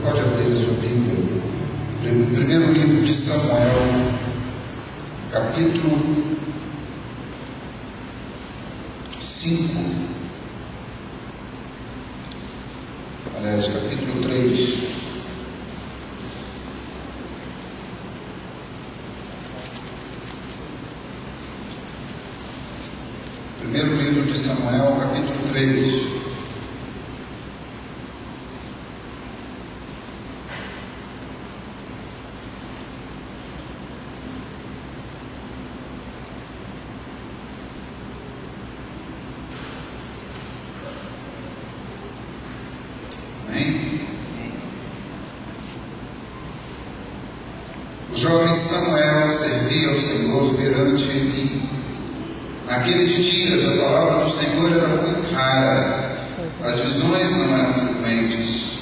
pode abrir a sua Bíblia. Primeiro livro de Samuel, capítulo 5. Aliás, capítulo 3. Primeiro livro de Samuel, capítulo 3. O jovem Samuel servia ao Senhor perante Eli. Naqueles dias a palavra do Senhor era muito rara, as visões não eram frequentes.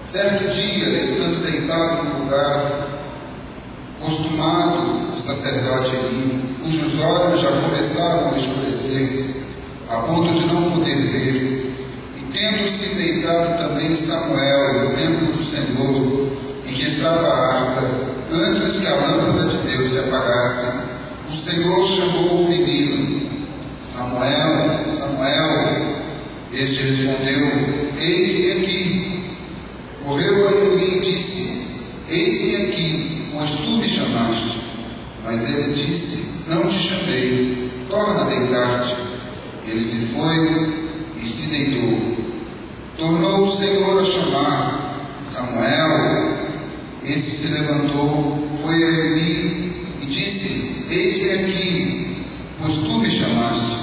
Certo dia, estando deitado no lugar costumado do sacerdote Eli, cujos olhos já começavam a escurecer-se, a ponto de não poder ver, e tendo-se deitado também Samuel no templo do Senhor, em que estava a arca, antes que a lâmpada de Deus se apagasse, o Senhor chamou o menino: Samuel, Samuel. Este respondeu: Eis-me aqui. Correu a Eli e disse: Eis-me aqui, pois tu me chamaste. Mas ele disse: Não te chamei, torna a deitar-te. Ele se foi e se deitou. Tornou o Senhor a chamar: Samuel. Este se levantou, foi a Eli e disse: Eis-me aqui, pois tu me chamaste.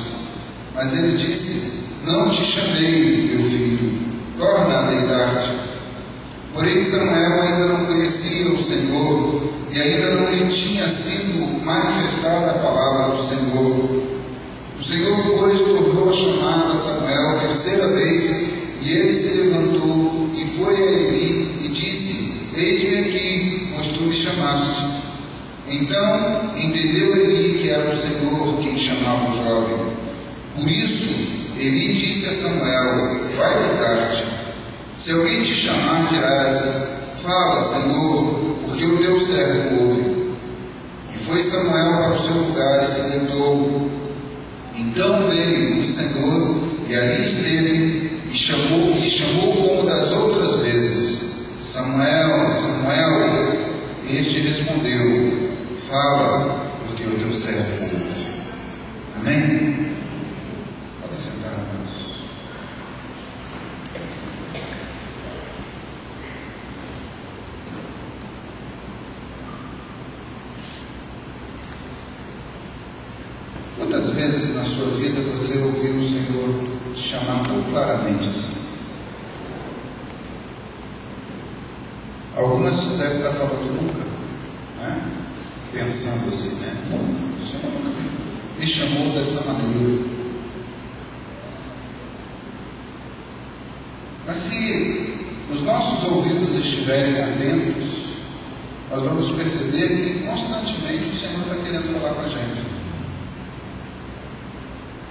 Mas ele disse: Não te chamei, meu filho, torna a deitar-te. Porém Samuel ainda não conhecia o Senhor, e ainda não lhe tinha sido manifestada a palavra do Senhor. O Senhor, pois, tornou a chamar a Samuel a terceira vez, e ele se levantou e foi a Eli e disse: Eis-me aqui, pois tu me chamaste. Então entendeu Eli que era o Senhor quem chamava o jovem. Por isso Eli disse a Samuel: Vai deitar-te. Se alguém te chamar, dirás: Fala, Senhor, porque o teu servo ouve. E foi Samuel para o seu lugar e se deitou. Então veio o Senhor e ali esteve e chamou como das outras vezes: Samuel, Samuel. Este respondeu: Fala, porque o teu servo ouve. Amém? Podem sentar, irmãos. Quantas vezes na sua vida você ouviu o Senhor chamar tão claramente assim? Algumas devem estar falando nunca, né? Pensando assim, né? Nunca, o Senhor nunca me chamou dessa maneira. Mas se os nossos ouvidos estiverem atentos, nós vamos perceber que constantemente o Senhor está querendo falar com a gente.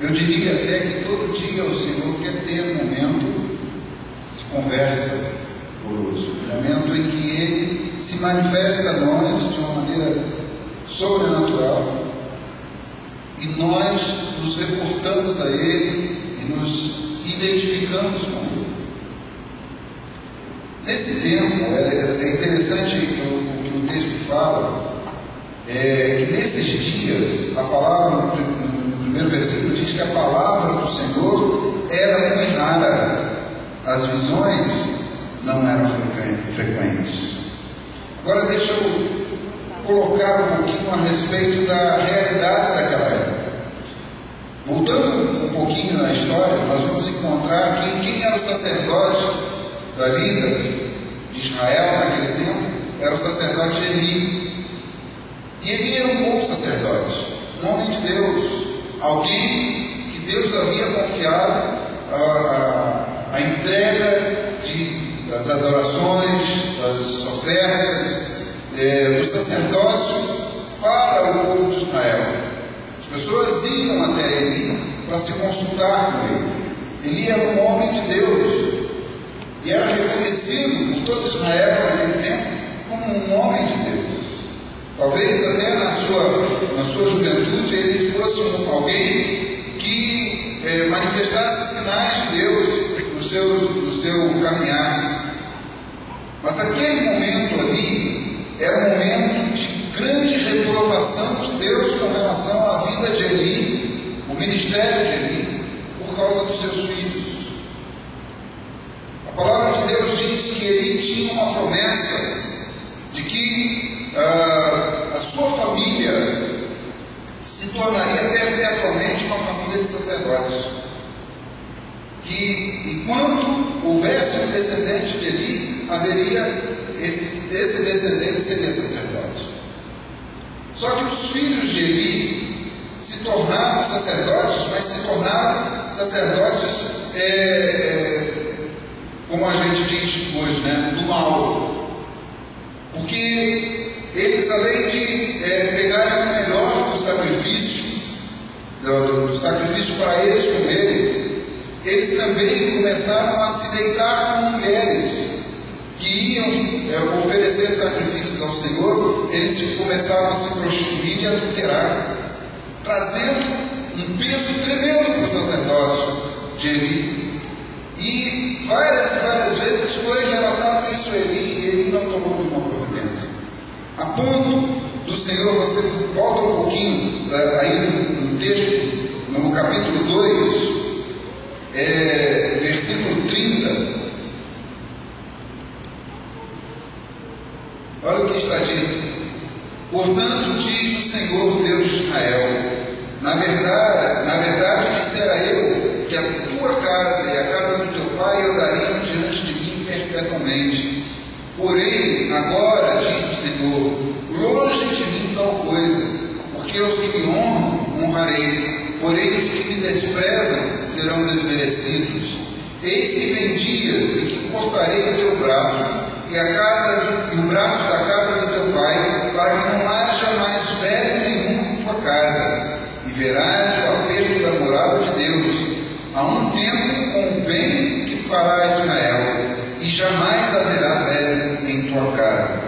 Eu diria até que todo dia o Senhor quer ter um momento de conversa conosco, um momento em que Ele se manifesta a nós de uma maneira sobrenatural e nós nos reportamos a Ele e nos identificamos com Ele. Nesse tempo, é interessante o que o texto fala, que nesses dias, a palavra, no primeiro versículo, diz que a palavra do Senhor era muito rara, as visões não eram frequentes. Agora deixa eu colocar um pouquinho a respeito da realidade daquela época. Voltando um pouquinho na história, nós vamos encontrar que quem era o sacerdote da vida de Israel naquele tempo era o sacerdote Eli. E Eli era um bom sacerdote, um homem de Deus, alguém que Deus havia confiado a entrega das adorações, das ofertas, do sacerdócio para o povo de Israel. As pessoas iam até Eli para se consultar com ele. Eli era um homem de Deus e era reconhecido por por todo Israel naquele tempo como um homem de Deus. Talvez até na sua juventude ele fosse alguém que manifestasse sinais de Deus no seu caminhar. Mas aquele momento ali era um momento de grande reprovação de Deus com relação à vida de Eli, o ministério de Eli, por causa dos seus filhos. A palavra de Deus diz que Eli tinha uma promessa de que a sua família se tornaria perpetuamente uma família de sacerdotes. Que enquanto houvesse um descendente de Eli, haveria esse descendente seria sacerdote. Só que os filhos de Eli se tornaram sacerdotes, mas se tornaram sacerdotes, como a gente diz hoje, né, do mal. Porque eles, além de pegarem o melhor do sacrifício, do sacrifício para eles comerem, eles também começaram a se deitar com mulheres que iam oferecer sacrifícios ao Senhor. Eles começaram a se prostituir e adulterar, trazendo um peso tremendo para o sacerdócio de Eli. E várias vezes foi relatado isso a Eli, e Eli não tomou nenhuma providência. A ponto do Senhor, você volta um pouquinho aí no texto, no capítulo 2, versículo 30. Olha o que está dito. Portanto, diz o Senhor Deus de Israel: na verdade dissera eu que a tua casa e a casa do teu pai andariam diante de mim perpetuamente. Porém, agora, diz o Senhor, longe de mim tal coisa, porque os que me honram, honrarei, porém os que me desprezam serão desmerecidos. Eis que vem dias em que cortarei o teu braço e o braço da casa do teu pai, para que não haja mais velho nenhum em tua casa, e verás o aperto da morada de Deus, a um tempo com o bem que fará Israel, e jamais haverá velho em tua casa.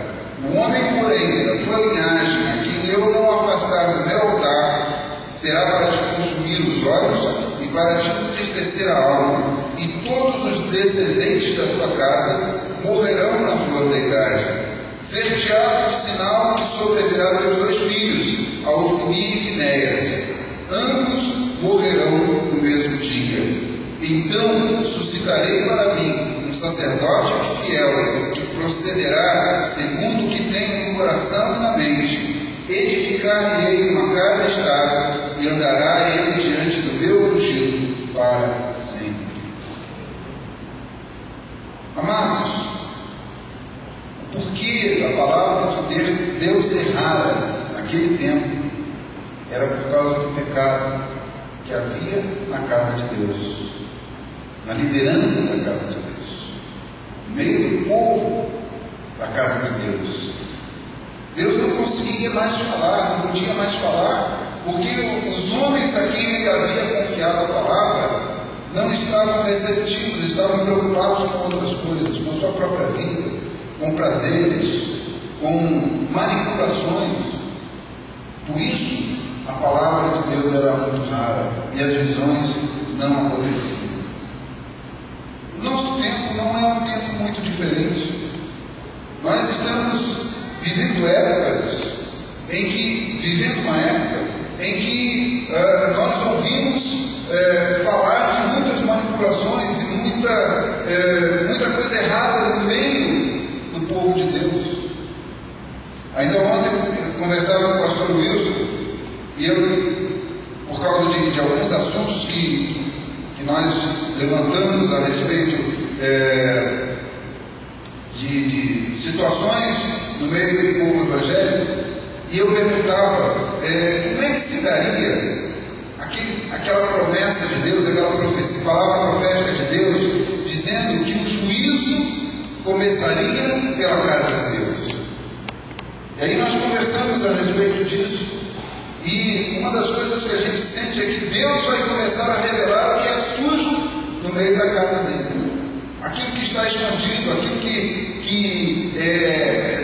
O homem, porém, da tua linhagem, a quem eu não afastar do meu altar, será para te consumir os olhos e para te entristecer a alma, e todos os descendentes da tua casa morrerão na flor da idade. Ser-te-á por sinal que sobrevirá teus 2 filhos, a Ofni e Finéias. Ambos morrerão no mesmo dia. Então suscitarei para mim um sacerdote fiel, que procederá segundo o que tenho no coração e na mente. Edificar-lhe-ei uma casa estável, e andará ele diante do meu ungido para sempre. Amados, o porquê da palavra de Deus ser rara naquele tempo era por causa do pecado que havia na casa de Deus, na liderança da casa de Deus, no meio do povo da casa de Deus. Deus não conseguia mais falar, não podia mais falar, porque os homens a quem ele havia confiado a palavra não estavam receptivos, estavam preocupados com outras coisas, com a sua própria vida, com prazeres, com manipulações. Por isso, a palavra de Deus era muito rara e as visões não aconteciam. O nosso tempo não é um tempo muito diferente. Nós estamos vivendo uma época em que nós ouvimos falar de muitas manipulações e muita coisa errada no meio do povo de Deus. Ainda ontem eu conversava com o pastor Wilson, e eu, por causa de alguns assuntos que nós levantamos a respeito de situações no meio do povo evangélico, e eu perguntava como é que se daria aquela promessa de Deus, aquela profecia, palavra profética de Deus, dizendo que o juízo começaria pela casa de Deus. E aí nós conversamos a respeito disso, e uma das coisas que a gente sente é que Deus vai começar a revelar o que é sujo no meio da casa dele. Aquilo que está escondido, aquilo que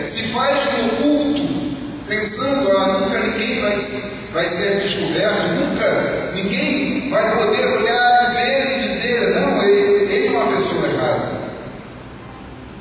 se faz no oculto, pensando, nunca ninguém vai ser descoberto, nunca ninguém vai poder olhar e ver